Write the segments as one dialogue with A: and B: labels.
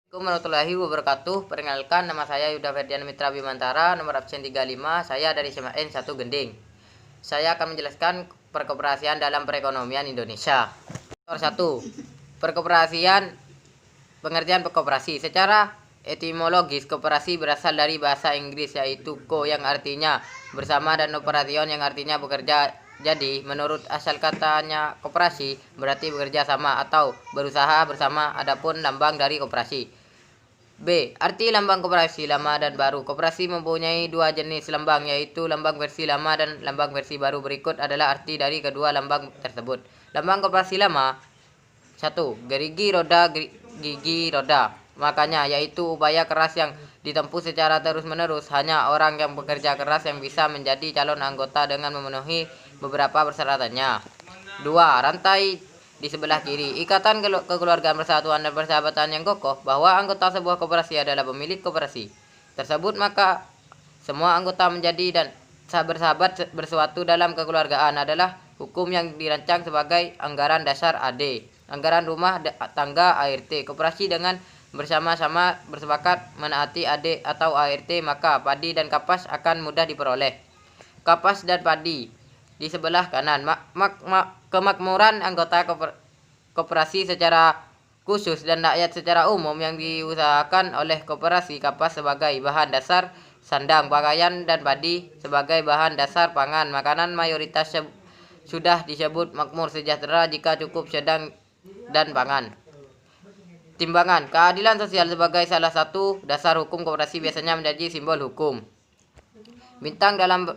A: Assalamualaikum warahmatullahi wabarakatuh. Perkenalkan, nama saya Yuda Ferdian Mitra Bimantara, nomor absen 35. Saya dari SMA N 1 Gending. Saya akan menjelaskan perkoperasian dalam perekonomian Indonesia. Nomor 1. Perkoperasian. Pengertian perkoperasi. Secara etimologis, koperasi berasal dari bahasa Inggris yaitu co yang artinya bersama dan operation yang artinya bekerja. Jadi, menurut asal katanya koperasi berarti bekerja sama atau berusaha bersama. Adapun lambang dari koperasi. B. Arti lambang koperasi lama dan baru. Koperasi mempunyai dua jenis lambang, yaitu lambang versi lama dan lambang versi baru. Berikut adalah arti dari kedua lambang tersebut. Lambang koperasi lama. 1. Gerigi roda, gigi roda. Makanya yaitu upaya keras yang ditempuh secara terus-menerus. Hanya orang yang bekerja keras yang bisa menjadi calon anggota dengan memenuhi beberapa persyaratannya. 2. Rantai di sebelah kiri. Ikatan kekeluargaan, persatuan, dan persahabatan yang kokoh. Bahwa anggota sebuah koperasi adalah pemilik koperasi tersebut, maka semua anggota menjadi dan bersahabat bersuatu dalam kekeluargaan adalah hukum yang dirancang sebagai anggaran dasar AD, anggaran rumah tangga ART. Koperasi dengan bersama-sama bersepakat menaati AD atau ART, maka padi dan kapas akan mudah diperoleh. Kapas dan padi di sebelah kanan. Kemakmuran anggota koperasi secara khusus dan rakyat secara umum yang diusahakan oleh koperasi. Kapas sebagai bahan dasar sandang, pakaian, dan padi sebagai bahan dasar pangan. Makanan mayoritas sudah disebut makmur, sejahtera jika cukup, sedang, dan pangan. Timbangan. Keadilan sosial sebagai salah satu dasar hukum koperasi biasanya menjadi simbol hukum. Bintang dalam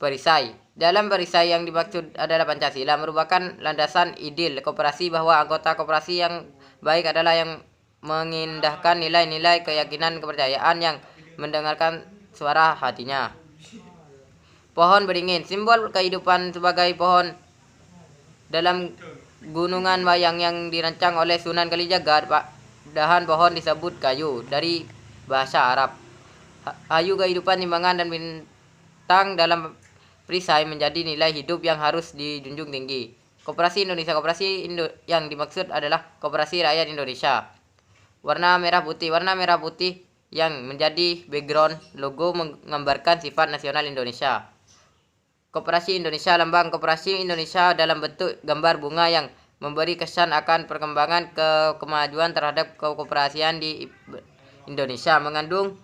A: perisai. Dalam perisai yang dimaksud adalah Pancasila, merupakan landasan ideal koperasi bahwa anggota koperasi yang baik adalah yang mengindahkan nilai-nilai keyakinan kepercayaan yang mendengarkan suara hatinya. Pohon beringin. Simbol kehidupan sebagai pohon dalam gunungan wayang yang dirancang oleh Sunan Kalijaga. Dahan pohon disebut kayu dari bahasa Arab. Hayu kehidupan, timbangan, dan bintang dalam perisai menjadi nilai hidup yang harus dijunjung tinggi. Koperasi Indonesia. Koperasi yang dimaksud adalah Koperasi Rakyat Indonesia. Warna merah putih. Warna merah putih yang menjadi background logo menggambarkan sifat nasional Indonesia. Koperasi Indonesia. Lambang Koperasi Indonesia dalam bentuk gambar bunga yang memberi kesan akan perkembangan kemajuan terhadap kekoperasian di Indonesia, mengandung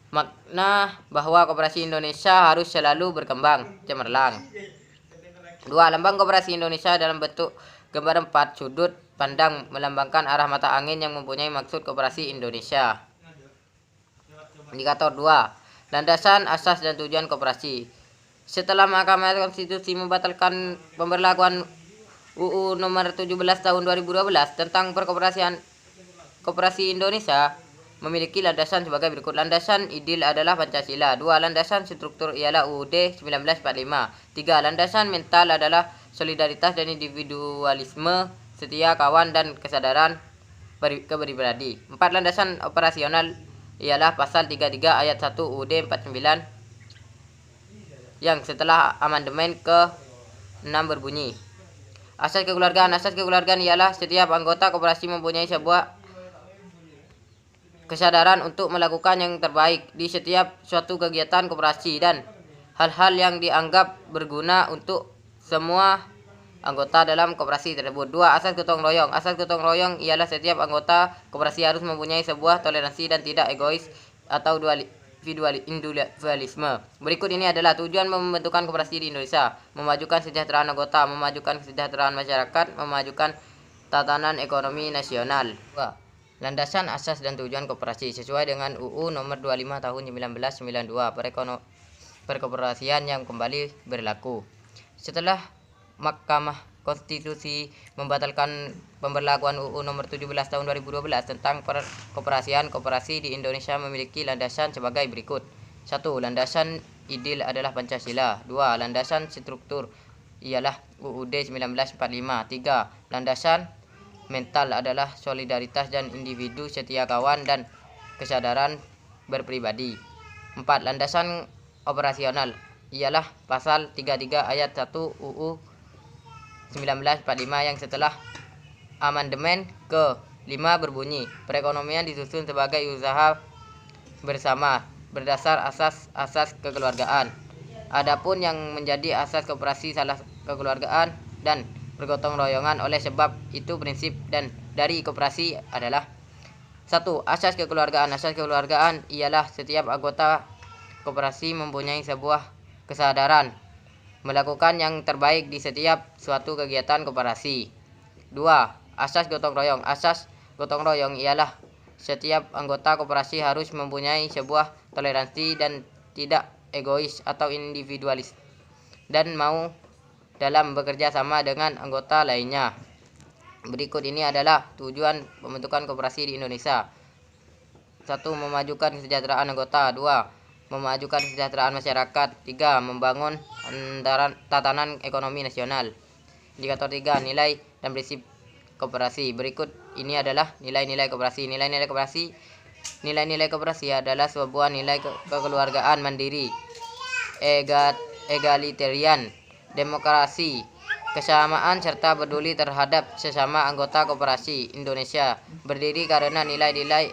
A: makna bahwa koperasi Indonesia harus selalu berkembang cemerlang. 2. Lambang Koperasi Indonesia dalam bentuk gambar 4 sudut pandang melambangkan arah mata angin yang mempunyai maksud koperasi Indonesia. Indikator 2. Landasan, asas, dan tujuan koperasi. Setelah Mahkamah Konstitusi membatalkan pemberlakuan UU nomor 17 tahun 2012 tentang perkoperasian, Koperasi Indonesia memiliki landasan sebagai berikut. Landasan ideal adalah Pancasila. 2. Landasan struktur ialah UUD 1945. 3. Landasan mental adalah solidaritas dan individualisme, setia kawan, dan kesadaran kepribadi. 4. Landasan operasional ialah pasal 33 ayat 1 UUD 49 yang setelah amandemen ke-6 berbunyi. Asas kekeluargaan. Asas kekeluargaan ialah setiap anggota koperasi mempunyai sebuah kesadaran untuk melakukan yang terbaik di setiap suatu kegiatan koperasi dan hal-hal yang dianggap berguna untuk semua anggota dalam koperasi tersebut. 2. Asas gotong royong. Asas gotong royong ialah setiap anggota koperasi harus mempunyai sebuah toleransi dan tidak egois atau individualisme. Berikut ini adalah tujuan pembentukan koperasi di Indonesia: memajukan kesejahteraan anggota, memajukan kesejahteraan masyarakat, memajukan tatanan ekonomi nasional. 2. Landasan, asas, dan tujuan koperasi sesuai dengan UU nomor 25 tahun 1992 perkoperasian yang kembali berlaku. Setelah Mahkamah Konstitusi membatalkan pemberlakuan UU nomor 17 tahun 2012 tentang perkoperasian, koperasi di Indonesia memiliki landasan sebagai berikut. 1. Landasan ideal adalah Pancasila. 2. Landasan struktur ialah UUD 1945. 3. Landasan mental adalah solidaritas dan individu, setia kawan, dan kesadaran berpribadi. 4. Landasan operasional ialah pasal 33 ayat 1 UU 1945 yang setelah amandemen ke 5 berbunyi, perekonomian disusun sebagai usaha bersama berdasar asas kekeluargaan. Adapun yang menjadi asas koperasi salah kekeluargaan dan bergotong royongan. Oleh sebab itu prinsip dan dari koperasi adalah 1. Asas kekeluargaan. Asas kekeluargaan ialah setiap anggota koperasi mempunyai sebuah kesadaran melakukan yang terbaik di setiap suatu kegiatan koperasi. 2. Asas gotong royong. Asas gotong royong ialah setiap anggota koperasi harus mempunyai sebuah toleransi dan tidak egois atau individualis dan mau dalam bekerja sama dengan anggota lainnya. Berikut ini adalah tujuan pembentukan koperasi di Indonesia. 1. Memajukan kesejahteraan anggota. 2. Memajukan kesejahteraan masyarakat. 3. Membangun tatanan ekonomi nasional. Indikator 3. Nilai dan prinsip koperasi. Berikut ini adalah nilai-nilai koperasi. Nilai-nilai koperasi adalah sebuah nilai kekeluargaan mandiri, egalitarian, demokrasi, kesamaan serta peduli terhadap sesama anggota koperasi. Indonesia berdiri karena nilai-nilai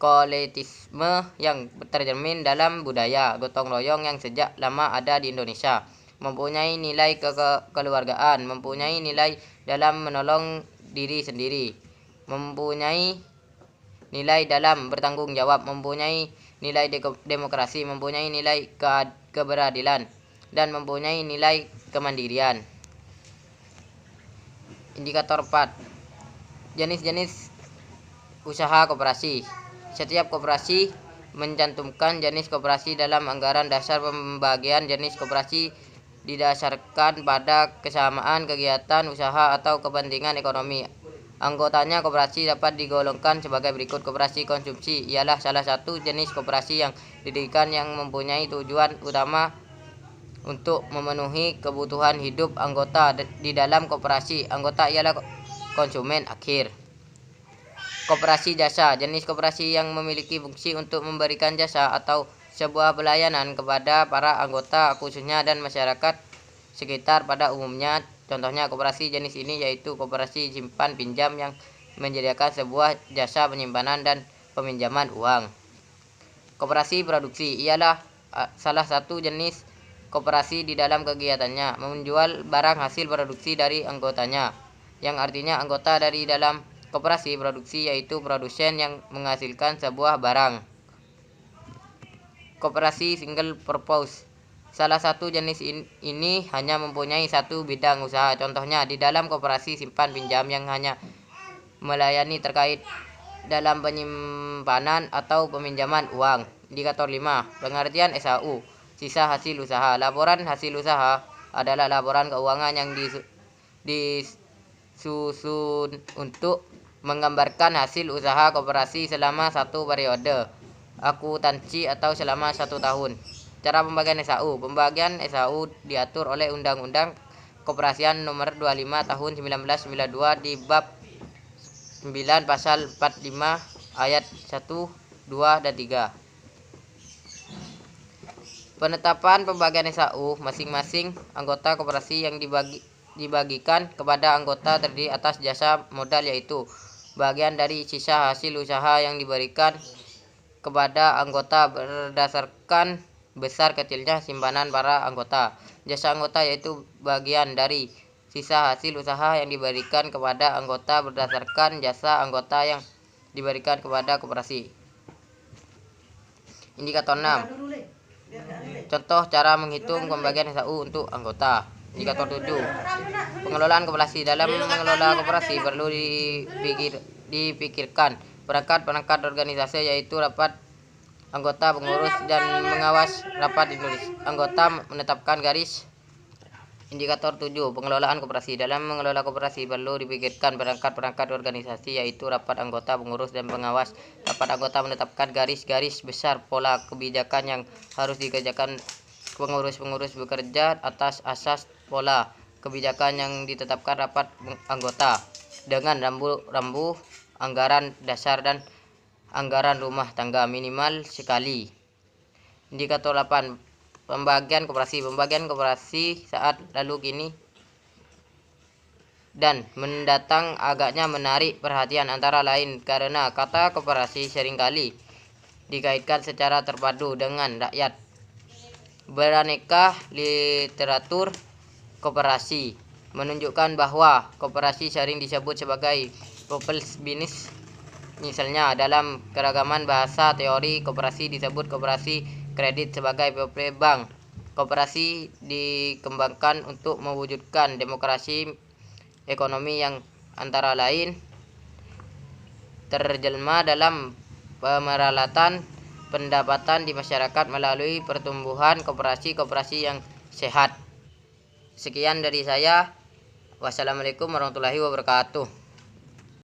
A: kolektivisme yang tercermin dalam budaya gotong royong yang sejak lama ada di Indonesia. Mempunyai nilai kekeluargaan, mempunyai nilai dalam menolong diri sendiri, mempunyai nilai dalam bertanggung jawab, mempunyai nilai demokrasi, mempunyai nilai keberadilan, dan mempunyai nilai kemandirian. Indikator 4. Jenis-jenis usaha koperasi. Setiap koperasi mencantumkan jenis koperasi dalam anggaran dasar. Pembagian jenis koperasi didasarkan pada kesamaan kegiatan usaha atau kepentingan ekonomi anggotanya. Koperasi dapat digolongkan sebagai berikut. Koperasi konsumsi ialah salah satu jenis koperasi yang didirikan yang mempunyai tujuan utama untuk memenuhi kebutuhan hidup anggota. Di dalam koperasi, anggota ialah konsumen akhir. Koperasi jasa, jenis koperasi yang memiliki fungsi untuk memberikan jasa atau sebuah pelayanan kepada para anggota khususnya dan masyarakat sekitar pada umumnya. Contohnya koperasi jenis ini yaitu koperasi simpan pinjam yang menyediakan sebuah jasa penyimpanan dan peminjaman uang. Koperasi produksi ialah salah satu jenis koperasi di dalam kegiatannya menjual barang hasil produksi dari anggotanya, yang artinya anggota dari dalam koperasi produksi yaitu produsen yang menghasilkan sebuah barang. Koperasi single purpose. Salah satu jenis ini hanya mempunyai satu bidang usaha. Contohnya di dalam koperasi simpan pinjam yang hanya melayani terkait dalam penyimpanan atau peminjaman uang. Indikator 5. Pengertian SHU. Sisa hasil usaha. Laporan hasil usaha adalah laporan keuangan yang disusun untuk menggambarkan hasil usaha koperasi selama satu periode akuntansi atau selama 1 tahun. Cara pembagian SHU. Pembagian SHU diatur oleh Undang-Undang Koperasian Nomor 25 Tahun 1992 di bab 9 pasal 45 ayat 1, 2, dan 3. Penetapan pembagian SHU masing-masing anggota koperasi yang dibagikan kepada anggota terdiri atas jasa modal yaitu bagian dari sisa hasil usaha yang diberikan kepada anggota berdasarkan besar kecilnya simpanan para anggota. Jasa anggota yaitu bagian dari sisa hasil usaha yang diberikan kepada anggota berdasarkan jasa anggota yang diberikan kepada koperasi. Indikator 6. Contoh cara menghitung pembagian SHU untuk anggota. Indikator 7. Pengelolaan koperasi. Dalam mengelola koperasi perlu dipikirkan perangkat organisasi yaitu rapat anggota, pengurus, dan pengawas. Rapat anggota menetapkan garis. Indikator 7. Pengelolaan koperasi. Dalam mengelola koperasi perlu dipikirkan perangkat organisasi yaitu rapat anggota, pengurus, dan pengawas. Rapat anggota menetapkan garis-garis besar pola kebijakan yang harus dikerjakan. Pengurus bekerja atas asas pola kebijakan yang ditetapkan rapat anggota dengan rambu anggaran dasar dan anggaran rumah tangga minimal sekali. Indikator 8. Pembagian koperasi. Pembagian koperasi saat lalu kini dan mendatang agaknya menarik perhatian antara lain karena kata koperasi seringkali dikaitkan secara terpadu dengan rakyat. Beraneka literatur koperasi menunjukkan bahwa koperasi sering disebut sebagai people's business. Misalnya, dalam keragaman bahasa teori koperasi disebut koperasi kredit sebagai people bank. Koperasi dikembangkan untuk mewujudkan demokrasi ekonomi yang antara lain terjelma dalam pemeralatan pendapatan di masyarakat melalui pertumbuhan koperasi-koperasi yang sehat. Sekian dari saya. Wassalamualaikum warahmatullahi wabarakatuh.